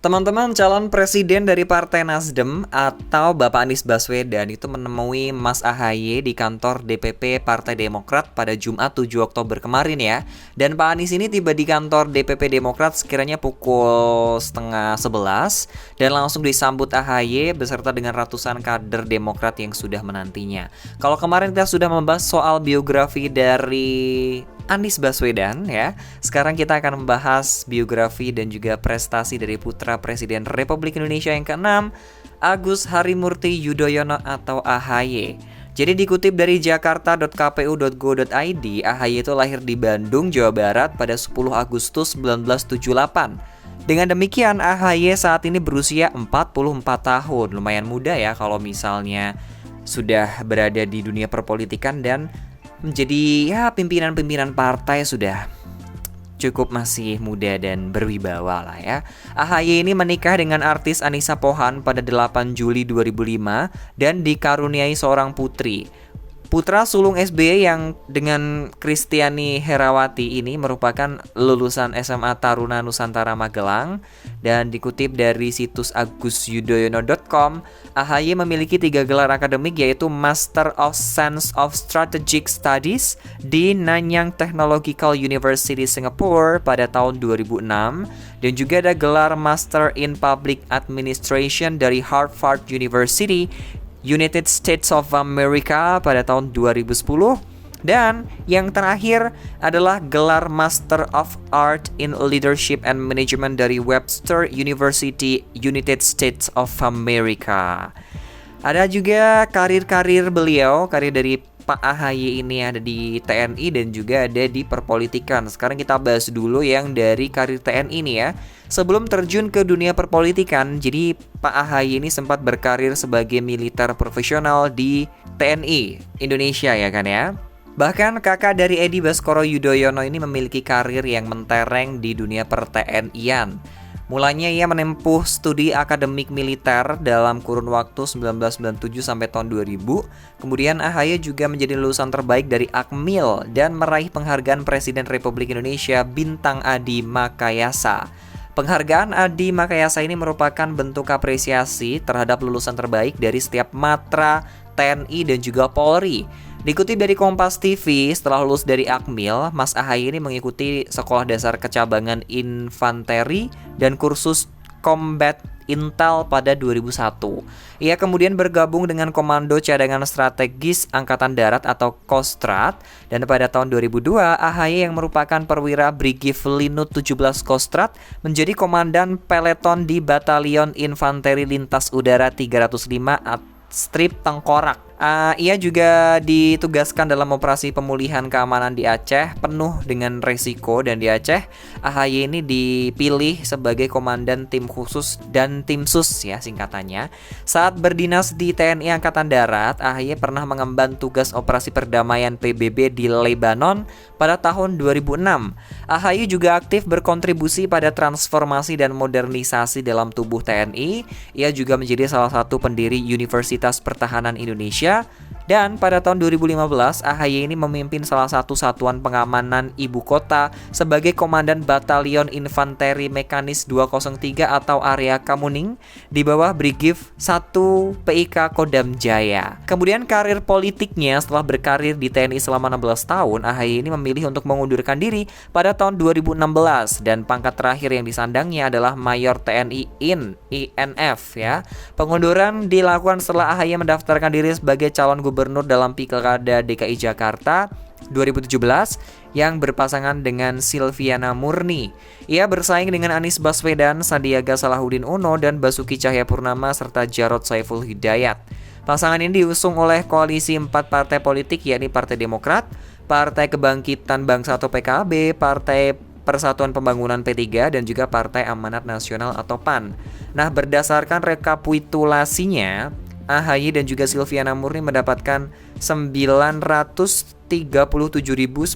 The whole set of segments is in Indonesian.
Teman-teman, calon presiden dari Partai Nasdem atau Bapak Anies Baswedan itu menemui Mas Ahaye di kantor DPP Partai Demokrat pada Jumat 7 Oktober kemarin ya. Dan Pak Anies ini tiba di kantor DPP Demokrat sekiranya pukul setengah 11 dan langsung disambut Ahaye beserta dengan ratusan kader Demokrat yang sudah menantinya. Kalau kemarin kita sudah membahas soal biografi dari Anies Baswedan ya. Sekarang kita akan membahas biografi dan juga prestasi dari putra Presiden Republik Indonesia yang ke-6, Agus Harimurti Yudhoyono atau Ahaye. Jadi dikutip dari jakarta.kpu.go.id, Ahaye itu lahir di Bandung, Jawa Barat pada 10 Agustus 1978. Dengan demikian, Ahaye saat ini berusia 44 tahun. Lumayan muda ya kalau misalnya sudah berada di dunia perpolitikan dan menjadi pimpinan-pimpinan partai sudah cukup masih muda dan berwibawa lah ya. Ahaye ini menikah dengan artis Anissa Pohan pada 8 Juli 2005 dan dikaruniai seorang putri. Putra sulung SBY yang dengan Kristiani Herawati ini merupakan lulusan SMA Taruna Nusantara Magelang. Dan dikutip dari situs agusyudhoyono.com, Ahaye memiliki 3 gelar akademik yaitu Master of Science of Strategic Studies di Nanyang Technological University Singapore pada tahun 2006 dan juga ada gelar Master in Public Administration dari Harvard University United States of America pada tahun 2010 dan yang terakhir adalah gelar Master of Art in Leadership and Management dari Webster University United States of America. Ada juga karir beliau, karir dari Pak Ahaye ini ada di TNI dan juga ada di perpolitikan. Sekarang kita bahas dulu yang dari karir TNI nih ya. Sebelum terjun ke dunia perpolitikan, jadi Pak Ahaye ini sempat berkarir sebagai militer profesional di TNI Indonesia ya kan ya. Bahkan kakak dari Edi Baskoro Yudhoyono ini memiliki karir yang mentereng di dunia per-TNI-an. Mulanya ia menempuh studi akademik militer dalam kurun waktu 1997 sampai tahun 2000. Kemudian Ahaye juga menjadi lulusan terbaik dari Akmil dan meraih penghargaan Presiden Republik Indonesia Bintang Adi Makayasa. Penghargaan Adi Makayasa ini merupakan bentuk apresiasi terhadap lulusan terbaik dari setiap matra TNI dan juga Polri. Dikutip dari Kompas TV, setelah lulus dari Akmil, Mas Ahaye ini mengikuti Sekolah Dasar Kecabangan Infanteri dan kursus Combat Intel pada 2001. Ia kemudian bergabung dengan Komando Cadangan Strategis Angkatan Darat atau Kostrad dan pada tahun 2002 Ahaye yang merupakan perwira Brigif Linut 17 Kostrad menjadi komandan peleton di Batalion Infanteri Lintas Udara 305 Strip Tengkorak. Ia juga ditugaskan dalam operasi pemulihan keamanan di Aceh penuh dengan resiko dan di Aceh Ahaye ini dipilih sebagai komandan tim khusus dan tim sus ya singkatannya. Saat berdinas di TNI Angkatan Darat, Ahaye pernah mengemban tugas operasi perdamaian PBB di Lebanon pada tahun 2006. Ahaye juga aktif berkontribusi pada transformasi dan modernisasi dalam tubuh TNI. Ia juga menjadi salah satu pendiri Universitas Pertahanan Indonesia. Dan pada tahun 2015, Ahaye ini memimpin salah satu satuan pengamanan ibu kota sebagai Komandan Batalion Infanteri Mekanis 203 atau Area Kamuning di bawah Brigif 1 PIK Kodam Jaya. Kemudian karir politiknya setelah berkarir di TNI selama 16 tahun, Ahaye ini memilih untuk mengundurkan diri pada tahun 2016 dan pangkat terakhir yang disandangnya adalah Mayor TNI INF ya. Pengunduran dilakukan setelah Ahaye mendaftarkan diri sebagai calon gubernur dalam Pilkada DKI Jakarta 2017 yang berpasangan dengan Silviana Murni. Ia bersaing dengan Anies Baswedan, Sandiaga Salahuddin Uno, dan Basuki Cahayapurnama serta Jarod Saiful Hidayat. Pasangan ini diusung oleh koalisi 4 partai politik yakni Partai Demokrat, Partai Kebangkitan Bangsa atau PKB, Partai Persatuan Pembangunan P3 dan juga Partai Amanat Nasional atau PAN. Nah, berdasarkan rekapitulasinya, Ahaye dan juga Silviana Murni mendapatkan 937.955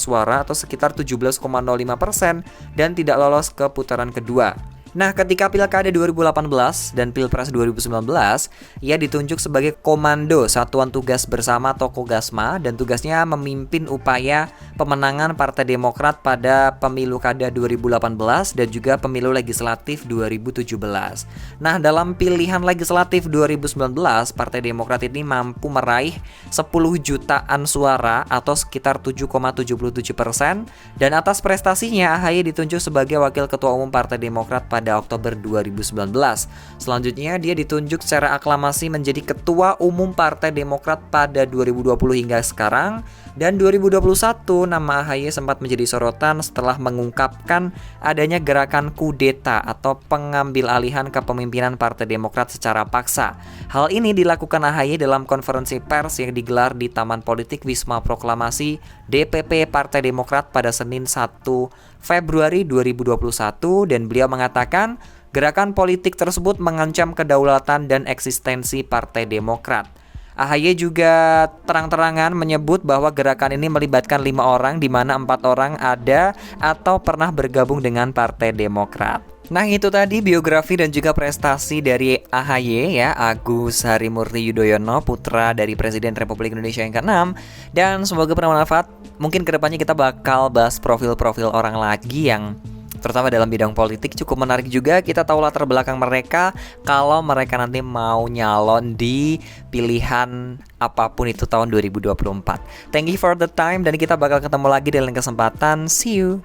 suara atau sekitar 17,05% dan tidak lolos ke putaran kedua. Nah, ketika Pilkada 2018 dan Pilpres 2019, ia ditunjuk sebagai Komando Satuan Tugas Bersama atau Kogasma dan tugasnya memimpin upaya pemenangan Partai Demokrat pada Pemilu Kada 2018 dan juga Pemilu Legislatif 2017. Nah, dalam pilihan legislatif 2019, Partai Demokrat ini mampu meraih 10 jutaan suara atau sekitar 7,77%, dan atas prestasinya AHY ditunjuk sebagai Wakil Ketua Umum Partai Demokrat pada Oktober 2019. Selanjutnya dia ditunjuk secara aklamasi menjadi Ketua Umum Partai Demokrat pada 2020 hingga sekarang, dan 2021 nama AHY sempat menjadi sorotan setelah mengungkapkan adanya gerakan kudeta atau pengambil alihan kepemimpinan Partai Demokrat secara paksa. Hal ini dilakukan AHY dalam konferensi pers yang digelar di Taman Politik Wisma Proklamasi DPP Partai Demokrat pada Senin 1 Februari 2021, dan beliau mengatakan gerakan politik tersebut mengancam kedaulatan dan eksistensi Partai Demokrat. AHY juga terang-terangan menyebut bahwa gerakan ini melibatkan 5 orang, di mana 4 orang ada atau pernah bergabung dengan Partai Demokrat. Nah, itu tadi biografi dan juga prestasi dari AHY ya, Agus Harimurti Yudhoyono, putra dari Presiden Republik Indonesia yang ke-6. Dan semoga bermanfaat. Mungkin kedepannya kita bakal bahas profil-profil orang lagi yang terutama dalam bidang politik cukup menarik juga. Kita tahu latar belakang mereka kalau mereka nanti mau nyalon di pilihan apapun itu tahun 2024. Thank you for the time, dan kita bakal ketemu lagi dalam kesempatan. See you.